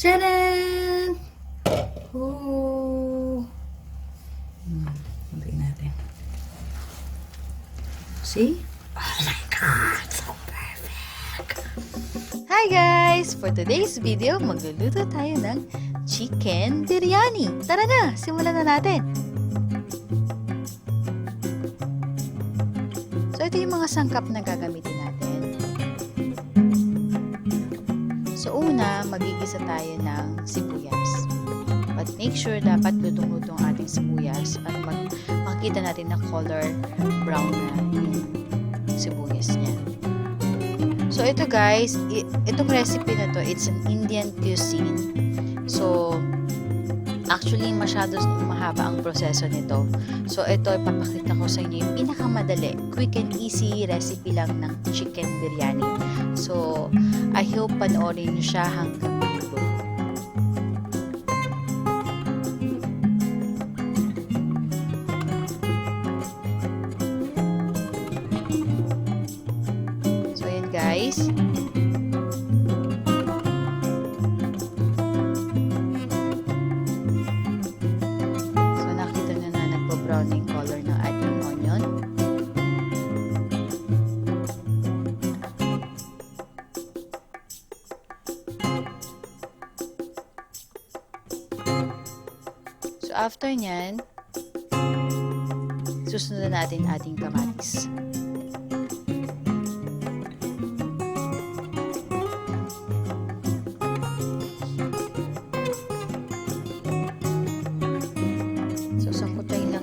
Tcharan! Oh. Lagay natin. See? Oh my God! So perfect! Hi guys! For today's video, magluluto tayo ng chicken biryani. Tara na! Simulan na natin! So, ito yung mga sangkap na gagamitin natin. So, una, magigisa tayo ng sibuyas. But make sure dapat lutong-lutong ating sibuyas at makikita natin na color brown na yung sibuyas niya. So, ito guys, itong recipe na to, it's an Indian cuisine. So, actually, masyado mahaba ang proseso nito. So, ito, ipapakita ko sa inyo yung pinakamadali, quick and easy recipe lang ng chicken biryani. So, I hope panoorin nyo siya hanggang dulo. So, ayan guys. Browning color ng ating onion. So after nyan, susunod natin ating kamatis.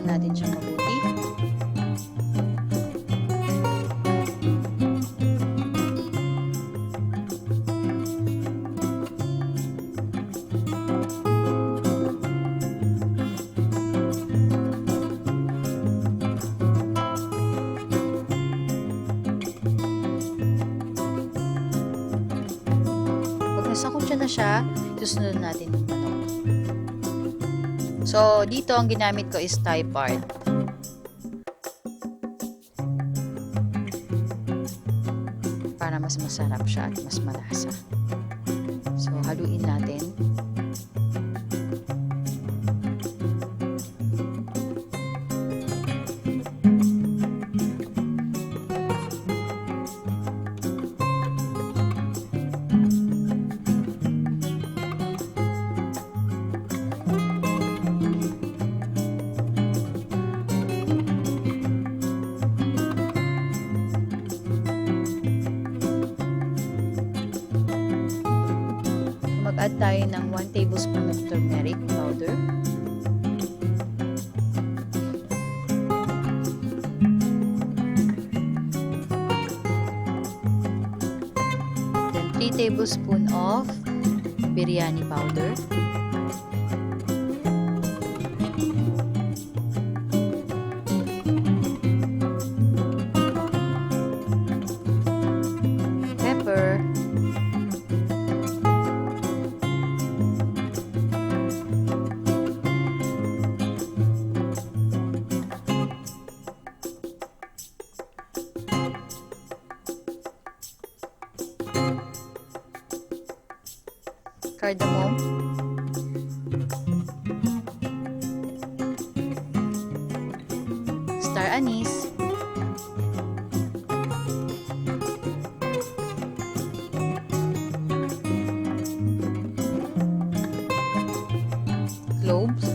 Natin siya mabuti. Pag nasangkot na siya, susunod natin yung manok. So, dito ang ginamit ko is thigh part. Para mas masarap siya at mas malasa. So, haluin natin. Mag-add tayo ng 1 tablespoon of turmeric powder. Then 3 tablespoon of biryani powder. Pepper. Cardamom, star anise, cloves,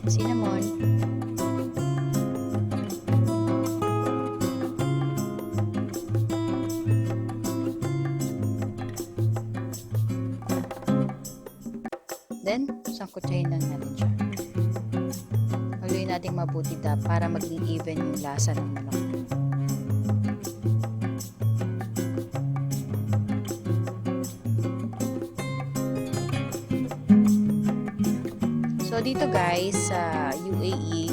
cinnamon, then sangkutsahin lang natin siya. Haluin natin mabuti para maging even yung lasa ng manok. So dito guys sa UAE,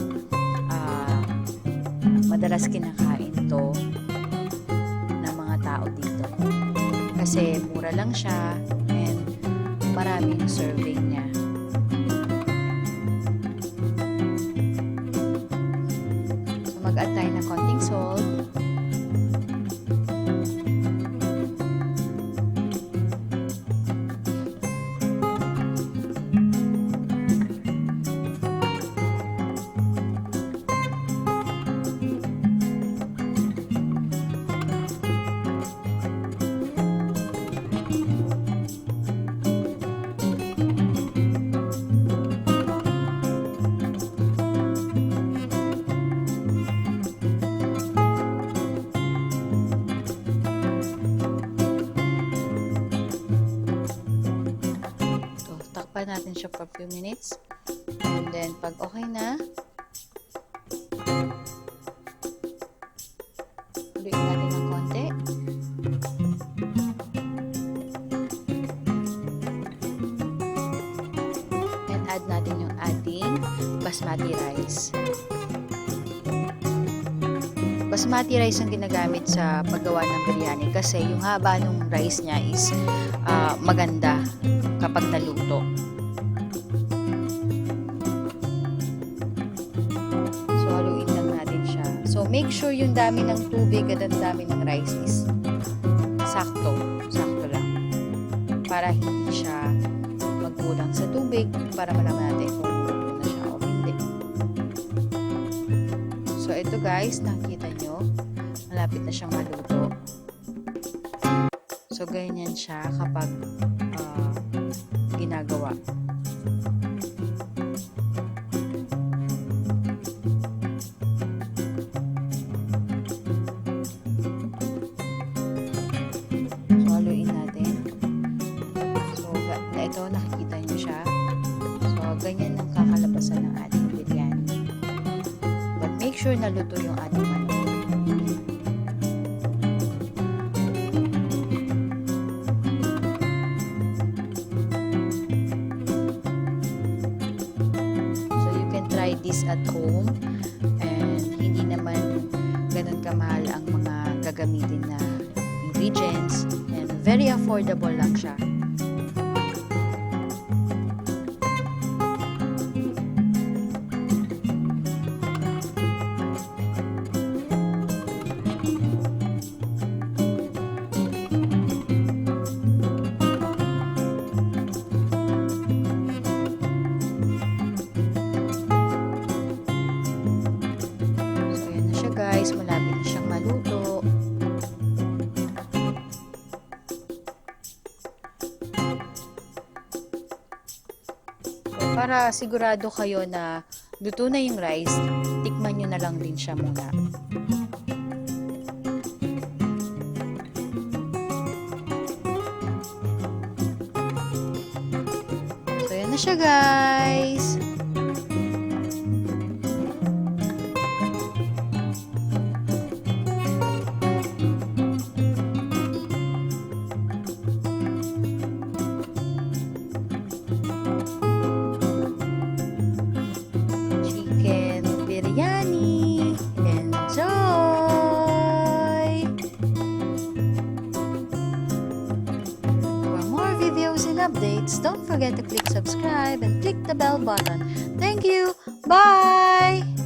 madalas kinakain to ng mga tao dito kasi mura lang siya and marami yung serving niya. So, mag-add tayo ng konting salt. Takpan natin siya for a few minutes. And then, pag okay na, haluin natin ng konti. And add natin yung ating basmati rice. Basmati rice ang ginagamit sa paggawa ng biryani kasi yung haba ng rice niya is maganda kapag naluto. So, haluin lang natin siya. So, make sure yung dami ng tubig at ang dami ng rice is sakto. Sakto lang. Para hindi siya magkulang sa tubig para malaman natin kung luto na siya o hindi. So, ito guys, nakita nyo, malapit na siyang maluto. So, ganyan siya kapag ginagawa. So, haluin natin. So, ito, nakikita nyo siya. So, ganyan ang kakalabasan ng ating biryani. But make sure na luto yung ating manok. This at home and hindi naman ganun kamahal ang mga gagamitin na ingredients and very affordable lang siya. Guys, malapit na siyang maluto. So, para sigurado kayo na luto na yung rice, tikman nyo na lang din siya muna. So, yan na siya guys. Biryani. Enjoy! For more videos and updates, don't forget to click subscribe and click the bell button. Thank you! Bye!